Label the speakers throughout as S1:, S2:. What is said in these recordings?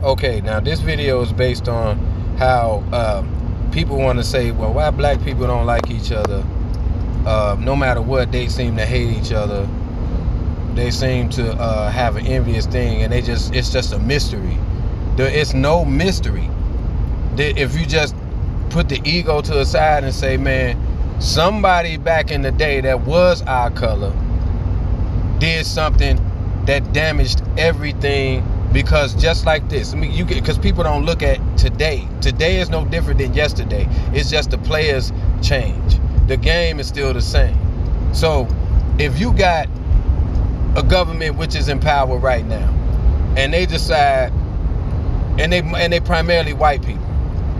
S1: Okay, now this video is based on how people want to say, well, why black people don't like each other. No matter what, they seem to hate each other. They seem to have an envious thing, and it's just a mystery. It's no mystery. If you just put the ego to the side and say, man, somebody back in the day that was our color did something that damaged everything. Because just like this, I mean, because people don't look at today. Today is no different than yesterday. It's just the players change. The game is still the same. So if you got a government which is in power right now, and they decide, and they primarily white people,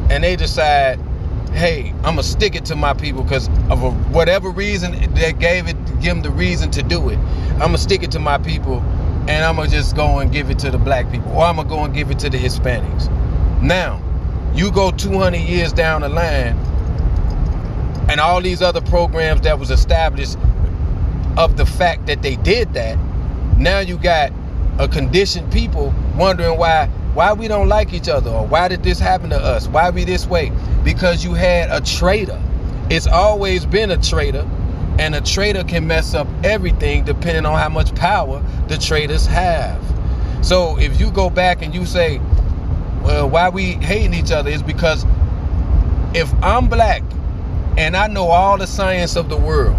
S1: and they decide, hey, I'm gonna stick it to my people because of whatever reason that give them the reason to do it. I'm gonna stick it to my people, and I'm gonna just go and give it to the black people, or I'm gonna go and give it to the Hispanics. Now, you go 200 years down the line, and all these other programs that was established of the fact that they did that, now you got a conditioned people wondering why we don't like each other, or why did this happen to us? Why we this way? Because you had a traitor. It's always been a traitor, and a traitor can mess up everything depending on how much power the traitors have. So if you go back and you say, well, why we hating each other is because if I'm black and I know all the science of the world,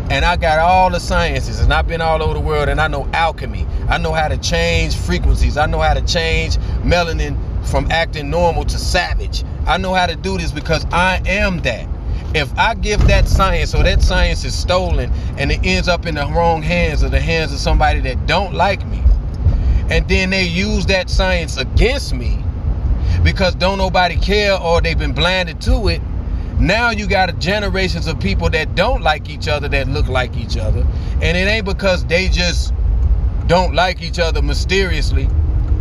S1: and I got all the sciences, and I've been all over the world, and I know alchemy. I know how to change frequencies. I know how to change melanin from acting normal to savage. I know how to do this because I am that. If I give that science, or that science is stolen and it ends up in the wrong hands, or the hands of somebody that don't like me, and then they use that science against me because don't nobody care, or they've been blinded to it, now you got generations of people that don't like each other, that look like each other. And it ain't because they just don't like each other mysteriously.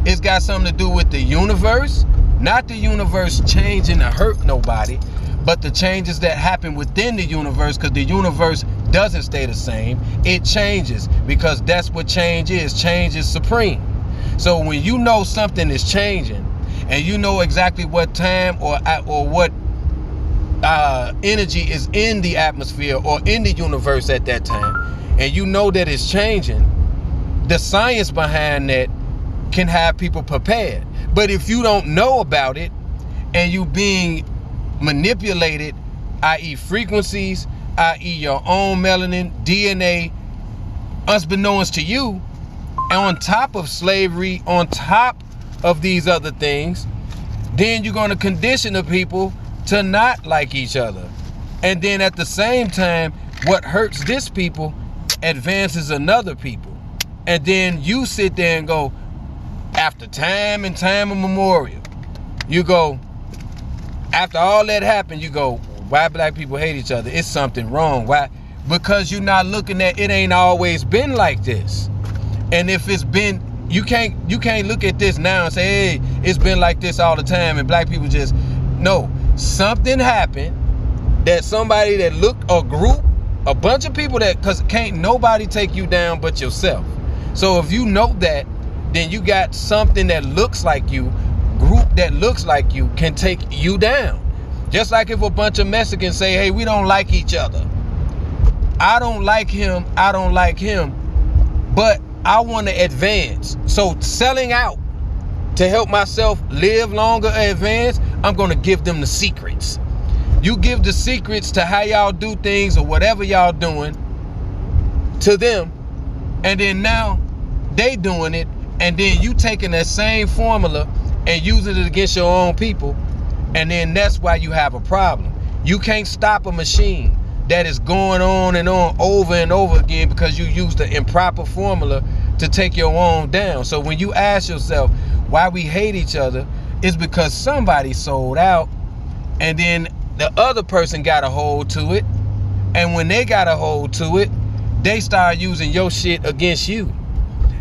S1: It's got something to do with the universe. Not the universe changing to hurt nobody, but the changes that happen within the universe, because the universe doesn't stay the same. It changes, because that's what change is. Change is supreme. So when you know something is changing, and you know exactly what time or what energy is in the atmosphere or in the universe at that time, and you know that it's changing, the science behind that can have people prepared. But if you don't know about it, and you being manipulated, i.e. frequencies, i.e. your own melanin, DNA, unbeknownst to you, and on top of slavery, on top of these other things, then you're going to condition the people to not like each other. And then at the same time, what hurts this people advances another people. And then you sit there and go, after time and time immemorial, you go, after all that happened, you go, why black people hate each other? It's something wrong. Why? Because you're not looking at it. Ain't always been like this. And if it's been, you can't look at this now and say, hey, it's been like this all the time, and black people just, no. Something happened that somebody that looked, a group, a bunch of people that, because can't nobody take you down but yourself. So if you know that, then you got something that looks like you, group that looks like you can take you down. Just like if a bunch of Mexicans say, hey, we don't like each other. I don't like him, but I want to advance. So selling out to help myself live longer and advance, I'm going to give them the secrets. You give the secrets to how y'all do things or whatever y'all doing to them, and then now they doing it, and then you taking that same formula and using it against your own people, and then that's why you have a problem. You can't stop a machine that is going on and on over and over again because you used the improper formula to take your own down. So when you ask yourself why we hate each other, it's because somebody sold out, and then the other person got a hold to it, and when they got a hold to it, they start using your shit against you.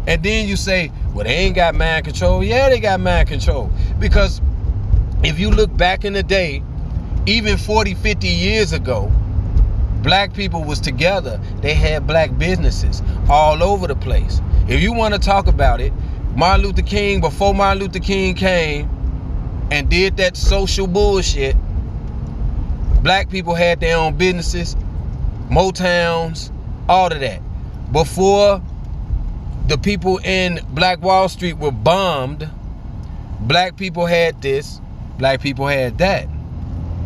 S1: And then you say, well, they ain't got mind control. Yeah, they got mind control. Because if you look back in the day, even 40, 50 years ago, black people was together. They had black businesses all over the place. If you want to talk about it, Martin Luther King, before Martin Luther King came and did that social bullshit, black people had their own businesses, Motowns, all of that. Before the people in Black Wall Street were bombed, black people had this, black people had that.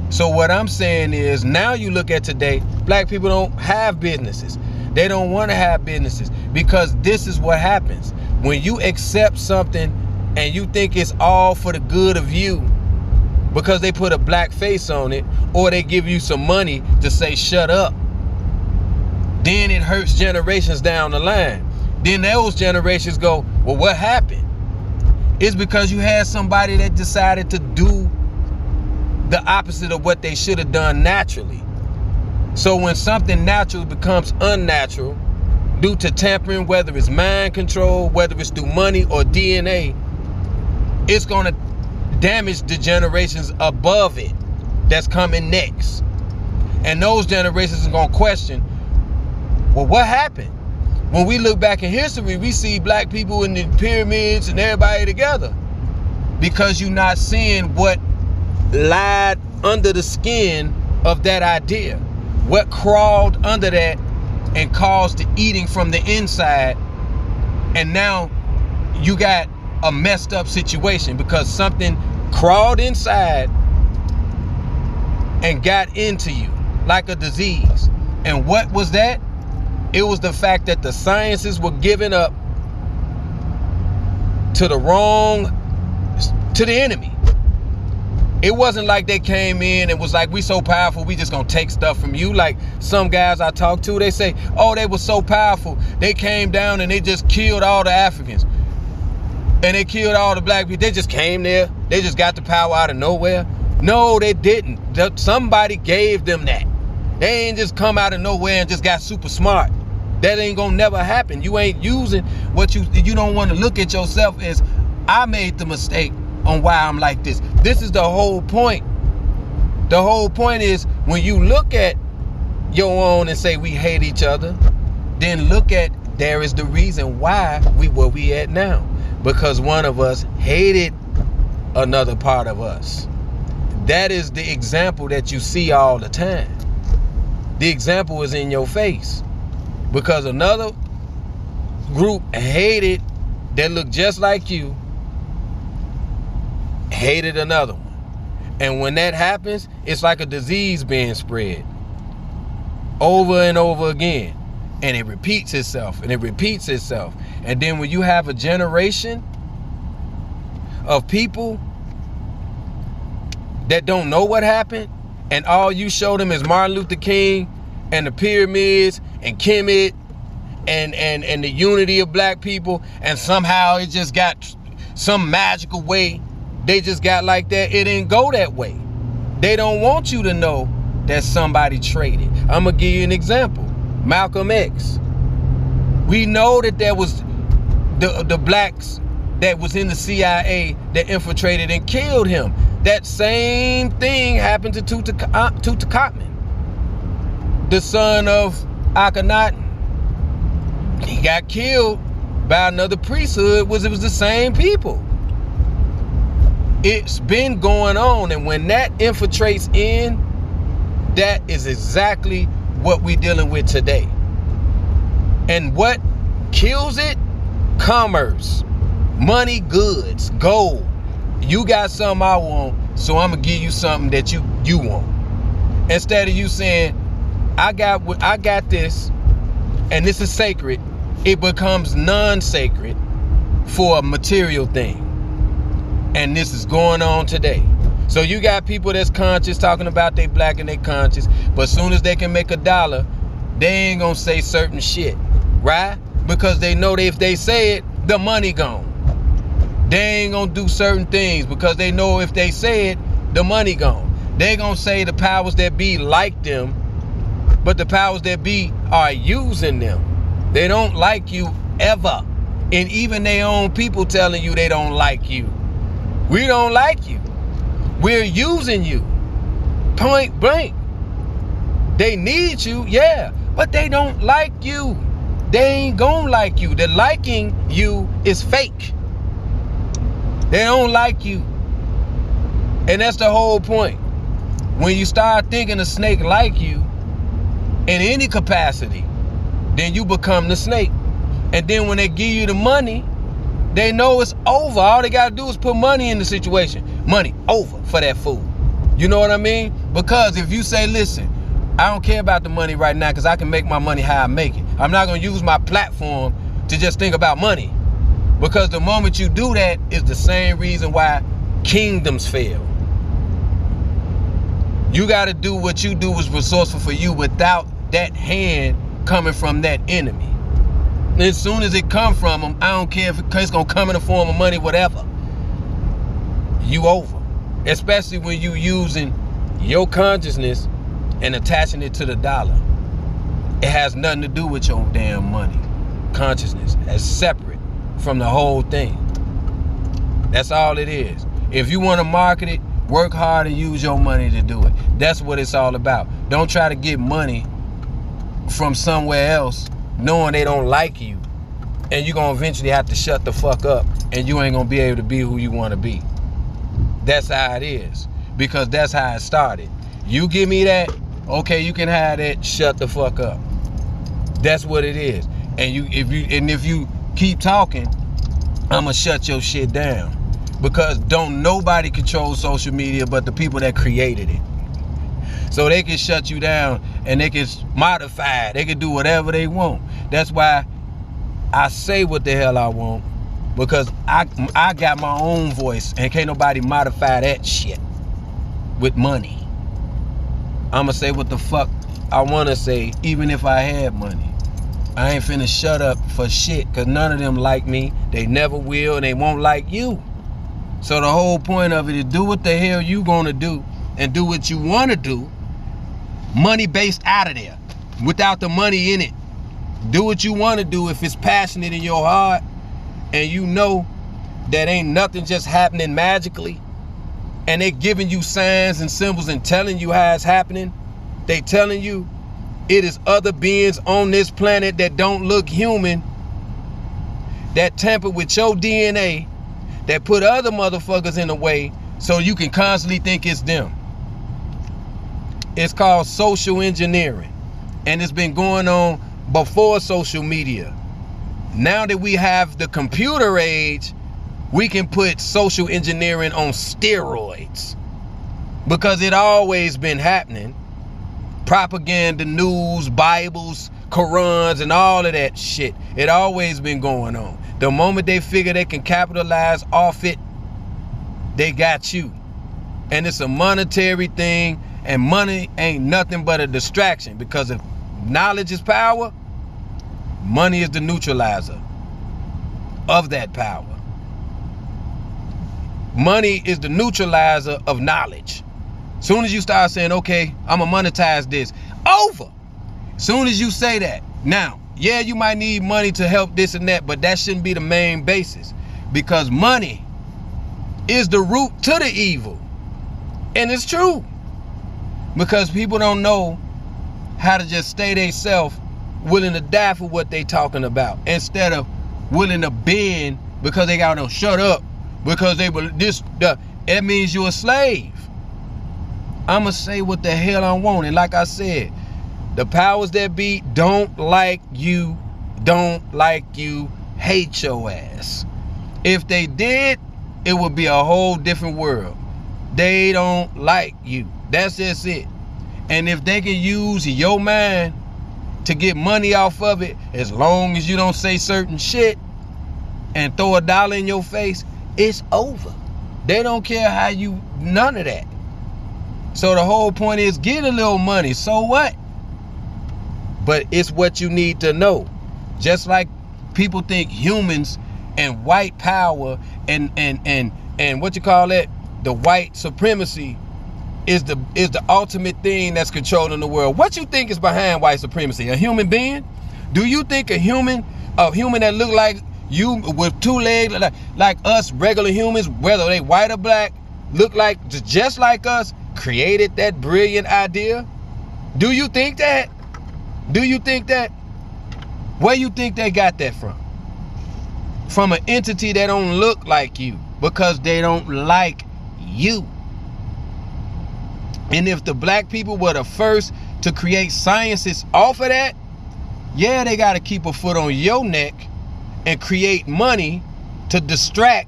S1: So what I'm saying is, now you look at today, black people don't have businesses. They don't want to have businesses, because this is what happens. When you accept something and you think it's all for the good of you, because they put a black face on it, or they give you some money to say shut up, then it hurts generations down the line. Then those generations go, well, what happened? It's because you had somebody that decided to do the opposite of what they should have done naturally. So when something natural becomes unnatural due to tampering, whether it's mind control, whether it's through money or DNA, it's going to damage the generations above it that's coming next. And those generations are going to question, well, what happened? When we look back in history, we see black people in the pyramids and everybody together, because you're not seeing what lied under the skin of that idea, what crawled under that and caused the eating from the inside. And now you got a messed up situation because something crawled inside and got into you like a disease. And what was that? It was the fact that the sciences were giving up to the enemy. It wasn't like they came in and was like, we so powerful, we just gonna take stuff from you. Like some guys I talk to, they say, oh, they were so powerful, they came down and they just killed all the Africans. And they killed all the black people. They just came there. They just got the power out of nowhere. No, they didn't. Somebody gave them that. They ain't just come out of nowhere and just got super smart. That ain't gonna never happen. You ain't using what you don't want to look at yourself as, I made the mistake on why I'm like this. This is the whole point. The whole point is, when you look at your own and say we hate each other, then look at, there is the reason why we where we at now. Because one of us hated another part of us. That is the example that you see all the time. The example is in your face. Because another group hated, that looked just like you, hated another one. And when that happens, it's like a disease being spread over and over again. And it repeats itself, and it repeats itself. And then when you have a generation of people that don't know what happened, and all you show them is Martin Luther King and the pyramids and Kemet and the unity of black people, and somehow it just got some magical way, they just got like that. It didn't go that way. They don't want you to know that somebody traded. I'm gonna give you an example. Malcolm X. We know that there was the blacks that was in the CIA that infiltrated and killed him. That same thing happened to Tutankhamun, the son of Akhenaten. He got killed by another priesthood. It was the same people. It's been going on, and when that infiltrates in, that is exactly what we're dealing with today. And what kills it? Commerce, money, goods, gold. You got something I want, so I'm gonna give you something that you want. Instead of you saying, I got this, and this is sacred, it becomes non-sacred for a material thing. And this is going on today. So you got people that's conscious talking about they black and they conscious, but as soon as they can make $1, they ain't gonna say certain shit, right? Because they know that if they say it, the money gone. They ain't gonna do certain things because they know if they say it, the money gone. They gonna say the powers that be like them, but the powers that be are using them. They don't like you ever. And even their own people telling you they don't like you. We don't like you. We're using you. Point blank. They need you, yeah, but they don't like you. They ain't gonna like you. The liking you is fake. They don't like you. And that's the whole point. When you start thinking a snake like you in any capacity, then you become the snake. And then when they give you the money, they know it's over. All they gotta do is put money in the situation. Money over for that fool. You know what I mean? Because if you say, listen, I don't care about the money right now because I can make my money how I make it. I'm not gonna use my platform to just think about money. Because the moment you do that is the same reason why kingdoms fail. You gotta do what you do is resourceful for you without that hand coming from that enemy. As soon as it come from them, I don't care if it's gonna come in the form of money, whatever. You over. Especially when you using your consciousness and attaching it to the dollar. It has nothing to do with your damn money. Consciousness as separate from the whole thing. That's all it is. If you want to market it, work hard and use your money to do it. That's what it's all about. Don't try to get money from somewhere else knowing they don't like you, and you're gonna eventually have to shut the fuck up and you ain't gonna be able to be who you want to be. That's how it is, because that's how it started. You give me that, okay, you can have that, shut the fuck up. That's what it is. And if you keep talking, I'ma shut your shit down, because don't nobody control social media but the people that created it. So they can shut you down and they can modify it. They can do whatever they want. That's why I say what the hell I want, because I got my own voice and can't nobody modify that shit with money. I'ma say what the fuck I wanna say, even if I had money. I ain't finna shut up for shit, because none of them like me. They never will, and they won't like you. So the whole point of it is do what the hell you gonna do and do what you wanna do. Money based out of there, without the money in it. Do what you want to do if it's passionate in your heart, and you know that ain't nothing just happening magically, and they giving you signs and symbols and telling you how it's happening. They telling you it is other beings on this planet that don't look human, that tamper with your DNA, that put other motherfuckers in the way so you can constantly think it's them. It's called social engineering, and it's been going on before social media. Now that we have the computer age, we can put social engineering on steroids, because it always been happening. Propaganda, news, Bibles, Qurans, and all of that shit. It always been going on. The moment they figure they can capitalize off it, they got you. And it's a monetary thing. And money ain't nothing but a distraction, because if knowledge is power, money is the neutralizer of that power. Money is the neutralizer of knowledge. Soon as you start saying, okay, I'm gonna monetize this, over. Soon as you say that, now, yeah, you might need money to help this and that, but that shouldn't be the main basis, because money is the root to the evil. And it's true. Because people don't know how to just stay themselves, willing to die for what they talking about, instead of willing to bend because they got to shut up because they were it means you're a slave. I'ma say what the hell I want. And like I said, the powers that be don't like you, hate your ass. If they did, it would be a whole different world. They don't like you. That's just it. And if they can use your mind to get money off of it, as long as you don't say certain shit and throw $1 in your face, it's over. They don't care how you, none of that. So the whole point is get a little money. So what? But it's what you need to know. Just like people think humans and white power and what you call it, the white supremacy is the ultimate thing that's controlling the world. What you think is behind white supremacy? A human being? Do you think a human that look like you with 2 legs, like us regular humans, whether they white or black, look like just like us, created that brilliant idea? Do you think that? Do you think that? Where you think they got that from? From an entity that don't look like you, because they don't like you. And if the black people were the first to create sciences off of that, yeah, they got to keep a foot on your neck and create money to distract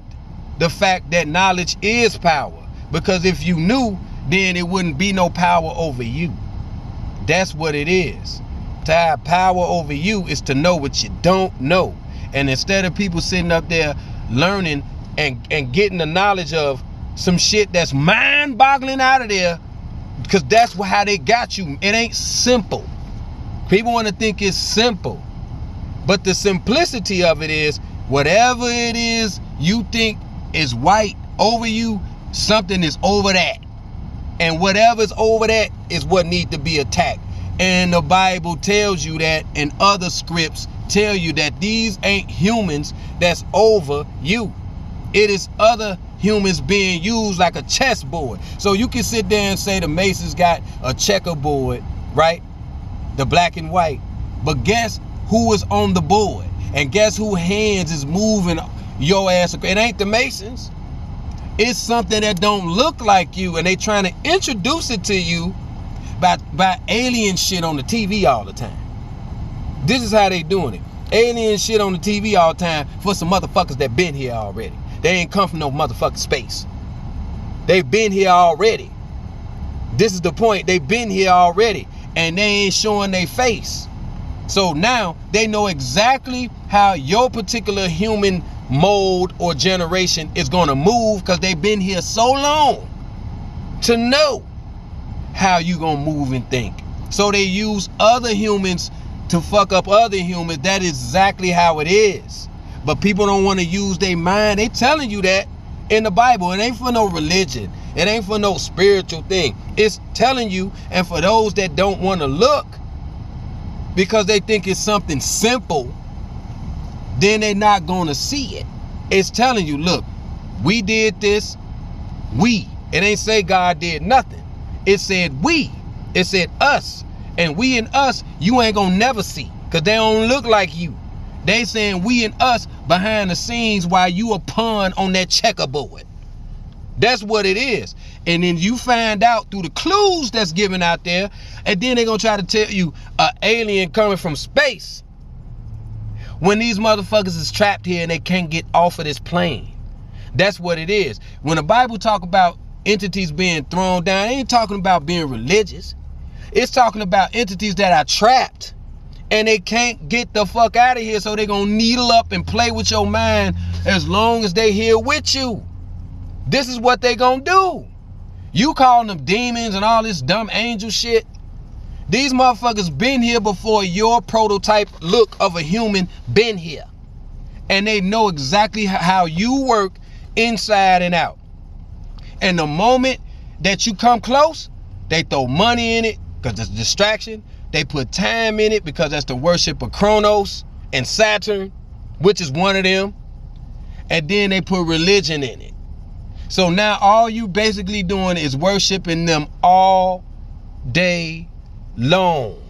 S1: the fact that knowledge is power. Because if you knew, then it wouldn't be no power over you. That's what it is. To have power over you is to know what you don't know. And instead of people sitting up there learning and getting the knowledge of some shit that's mind-boggling out of there, because that's how they got you. It ain't simple. People want to think it's simple. But the simplicity of it is, whatever it is you think is white over you, something is over that. And whatever's over that is what needs to be attacked. And the Bible tells you that, and other scripts tell you that these ain't humans that's over you. It is other humans being used like a chessboard. So you can sit there and say the Masons got a checkerboard, right? The black and white. But guess who is on the board? And guess who hands is moving your ass? It ain't the Masons. It's something that don't look like you, and they trying to introduce it to you by alien shit on the TV all the time. This is how they doing it. Alien shit on the TV all the time for some motherfuckers that been here already. They ain't come from no motherfucking space. They've been here already. This is the point. They've been here already, and they ain't showing their face. So now they know exactly how your particular human mold or generation is going to move, because they've been here so long to know how you going to move and think. So they use other humans to fuck up other humans. That is exactly how it is. But people don't want to use their mind. They telling you that in the Bible. It ain't for no religion. It ain't for no spiritual thing. It's telling you, and for those that don't want to look because they think it's something simple, then they're not going to see it. It's telling you, look, we did this. We. It ain't say God did nothing. It said we. It said us. And we and us, you ain't going to never see, because they don't look like you. They saying we and us behind the scenes while you a pawn on that checkerboard. That's what it is. And then you find out through the clues that's given out there, and then they're going to try to tell you an alien coming from space, when these motherfuckers is trapped here and they can't get off of this plane. That's what it is. When the Bible talk about entities being thrown down, it ain't talking about being religious. It's talking about entities that are trapped and they can't get the fuck out of here, so they're gonna needle up and play with your mind as long as they here with you. This is what they gonna do. You calling them demons and all this dumb angel shit. These motherfuckers been here before your prototype look of a human been here. And they know exactly how you work inside and out. And the moment that you come close, they throw money in it because it's a distraction. They put time in it because that's the worship of Kronos and Saturn, which is one of them. And then they put religion in it. So now all you basically doing is worshiping them all day long.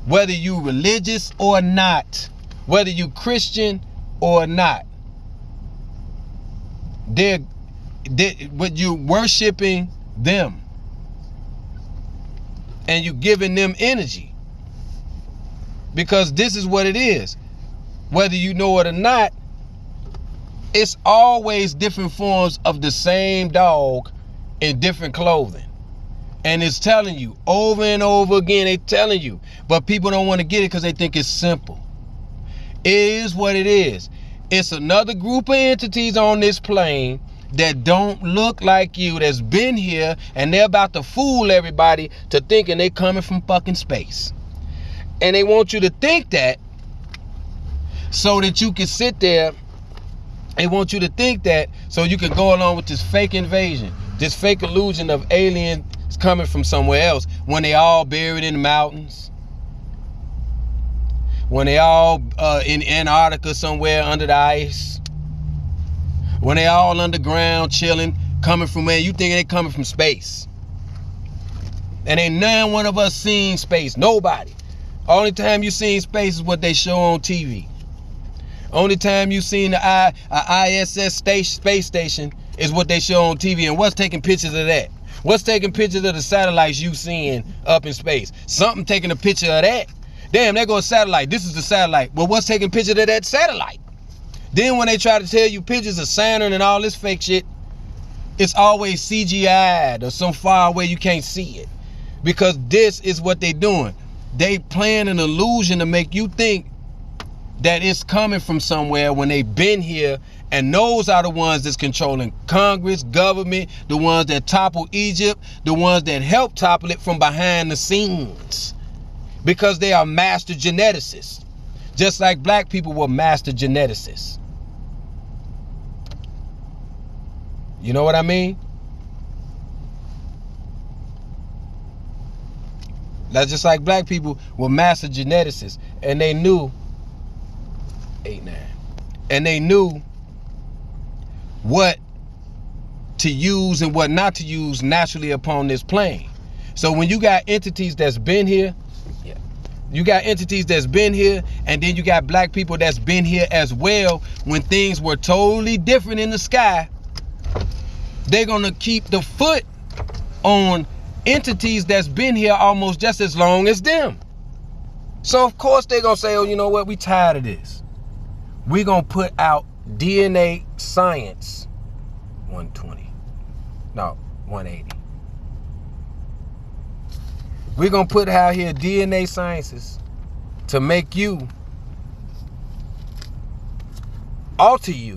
S1: Whether you religious or not, whether you Christian or not, but you worshiping them. And you giving them energy, because this is what it is. Whether you know it or not, it's always different forms of the same dog in different clothing. And it's telling you over and over again, they telling you, but people don't want to get it because they think it's simple. It is what it is. It's another group of entities on this plane that don't look like you, that's been here, and they're about to fool everybody to thinking they coming from fucking space. And they want you to think that so that you can sit there. They want you to think that so you can go along with this fake invasion, this fake illusion of aliens coming from somewhere else, when they all buried in the mountains, when they all in Antarctica somewhere under the ice, when they all underground chilling, coming from where you think they coming from space. And ain't none one of us seen space. Nobody. Only time you seen space is what they show on TV. Only time you seen a ISS space station is what they show on TV. And what's taking pictures of that? What's taking pictures of the satellites you seeing up in space? Something taking a picture of that. Damn, there goes a satellite. This is the satellite. Well, what's taking pictures of that satellite? Then when they try to tell you pictures of Saturn and all this fake shit, it's always CGI'd or some far away you can't see it. Because this is what they doing. They playing an illusion to make you think that it's coming from somewhere when they've been here, and those are the ones that's controlling Congress, government, the ones that topple Egypt, the ones that help topple it from behind the scenes, because they are master geneticists, just like black people were master geneticists. You know what I mean? That's just like black people were master geneticists, and they knew 8-9. And they knew what to use and what not to use naturally upon this plane. So when you got entities that's been here, you got entities that's been here, and then you got black people that's been here as well, when things were totally different in the sky, they're gonna keep the foot on entities that's been here almost just as long as them. So of course they're gonna say, oh, you know what, we tired of this. We're going to put out DNA science 120. No, 180. We're going to put out here DNA sciences to make you, alter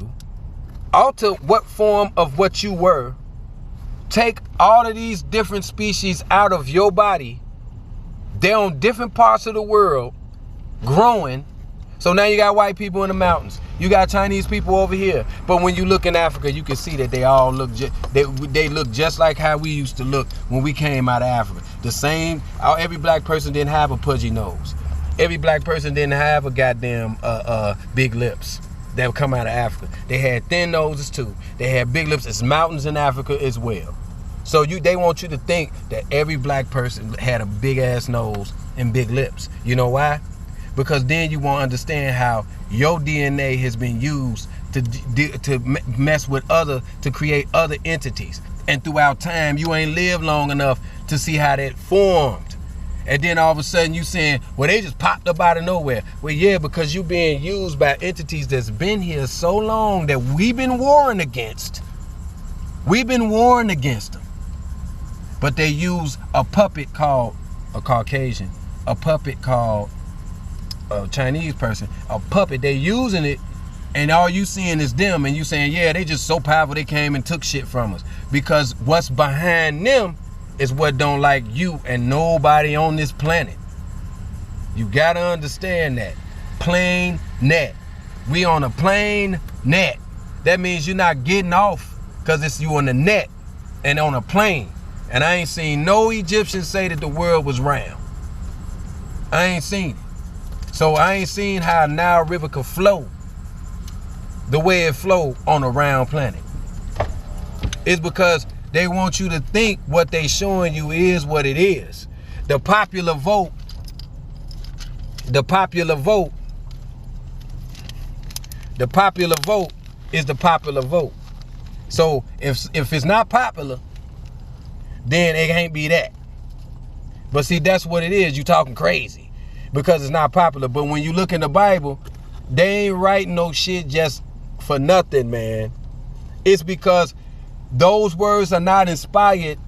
S1: what form of what you were, take all of these different species out of your body. They're on different parts of the world growing. So now you got white people in the mountains. You got Chinese people over here. But when you look in Africa, you can see that they all look they look just like how we used to look when we came out of Africa. The same. Every black person didn't have a pudgy nose. Every black person didn't have a goddamn big lips that would come out of Africa. They had thin noses too. They had big lips. It's mountains in Africa as well. So they want you to think that every black person had a big ass nose and big lips. You know why? Because then you won't understand how your DNA has been used to mess with to create other entities. And throughout time, you ain't lived long enough to see how that formed. And then all of a sudden you saying, well, they just popped up out of nowhere. Well, yeah, because you being used by entities that's been here so long that we've been warring against. We've been warring against them. But they use a puppet called a Caucasian, a puppet called a Chinese person, a puppet. They using it, and all you seeing is them, and you saying, yeah, they just so powerful they came and took shit from us. Because what's behind them is what don't like you and nobody on this planet. You gotta understand that. Plane net. We on a plane net. That means you're not getting off because it's you on the net and on a plane. And I ain't seen no Egyptian say that the world was round. I ain't seen it. So I ain't seen how Nile River could flow the way it flowed on a round planet. It's because they want you to think what they showing you is what it is. The popular vote is the popular vote. So if it's not popular, then it can't be that. But see, that's what it is. You talking crazy because it's not popular. But when you look in the Bible, they ain't writing no shit just for nothing, man. It's because those words are not inspired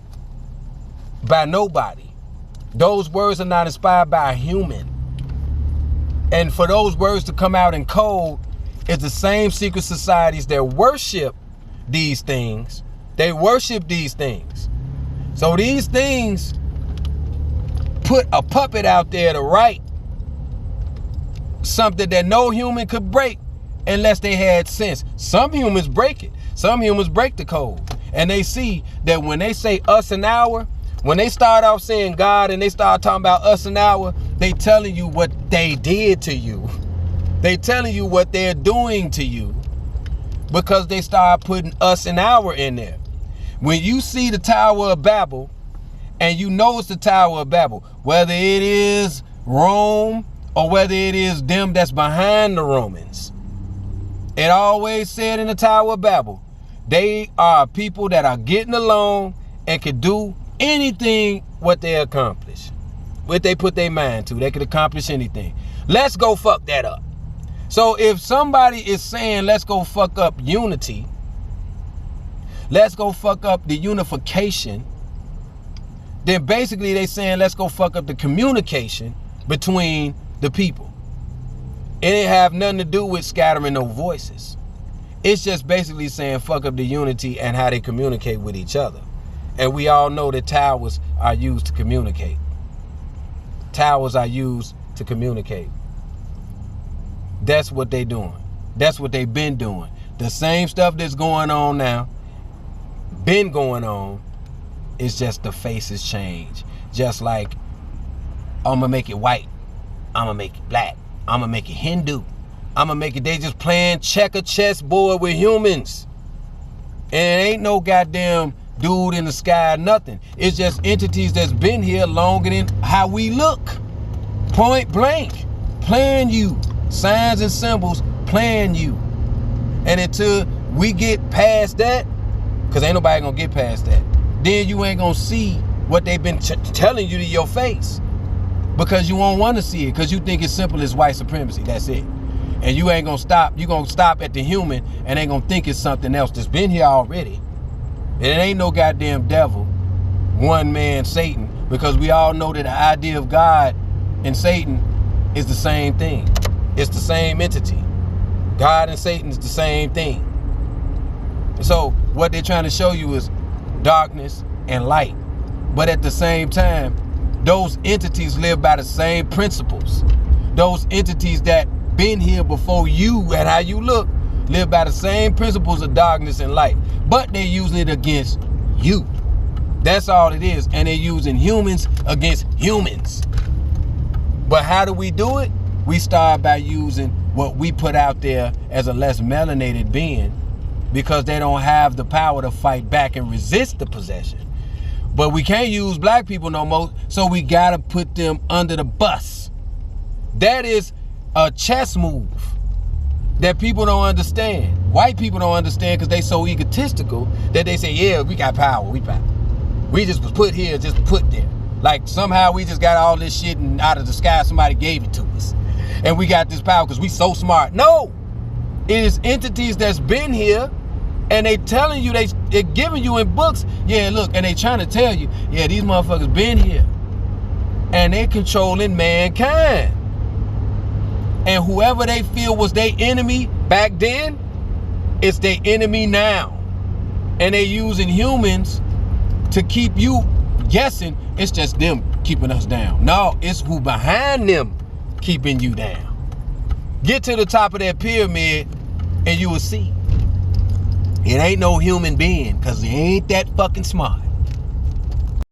S1: by nobody. Those words are not inspired by a human. And for those words to come out in code, it's the same secret societies that worship these things. They worship these things. So these things put a puppet out there to write something that no human could break unless they had sense. Some humans break it. Some humans break the code. And they see that when they say us and our, when they start off saying God and they start talking about us and our, they telling you what they did to you. They telling you what they're doing to you because they start putting us and our in there. When you see the Tower of Babel and you know it's the Tower of Babel, whether it is Rome or whether it is them that's behind the Romans, It always said in the Tower of Babel, they are people that are getting along and can do anything what they accomplish. What they put their mind to, they could accomplish anything. Let's go fuck that up. So if somebody is saying, let's go fuck up unity, let's go fuck up the unification, then basically they saying, let's go fuck up the communication between the people. It ain't have nothing to do with scattering no voices. It's just basically saying fuck up the unity and how they communicate with each other. And we all know that towers are used to communicate. Towers are used to communicate. That's what they doing. That's what they've been doing. The same stuff that's going on now, been going on, it's just the faces change. Just like, I'm gonna make it white, I'm gonna make it black, I'm gonna make it Hindu, I'm gonna make it, they just playing checker chessboard with humans. And it ain't no goddamn dude in the sky, nothing. It's just entities that's been here longer than how we look. Point blank, playing you. Signs and symbols playing you. And until we get past that, because ain't nobody gonna get past that, then you ain't gonna see what they've been telling you to your face. Because you won't want to see it, because you think it's simple as white supremacy. That's it. And you ain't gonna stop. You gonna stop at the human and ain't gonna think it's something else that's been here already. And it ain't no goddamn devil, one man Satan, because we all know that the idea of God and Satan is the same thing. It's the same entity. God and Satan is the same thing. So what they're trying to show you is darkness and light. But at the same time, those entities live by the same principles. Those entities that been here before you and how you look live by the same principles of darkness and light. But they're using it against you. That's all it is. And they're using humans against humans. But how do we do it? We start by using what we put out there as a less melanated being, because they don't have the power to fight back and resist the possession. But we can't use black people no more, so we gotta put them under the bus. That is a chess move that people don't understand. White people don't understand because they so egotistical that they say, yeah, we got power, we just was put here, just put there. Like somehow we just got all this shit and out of the sky somebody gave it to us. And we got this power because we so smart. No, it is entities that's been here, and they telling you, they're giving you in books, yeah, look, and they trying to tell you, yeah, these motherfuckers been here. And they controlling mankind. And whoever they feel was their enemy back then, it's their enemy now. And they using humans to keep you guessing it's just them keeping us down. No, it's who behind them keeping you down. Get to the top of that pyramid and you will see. It ain't no human being, because they ain't that fucking smart.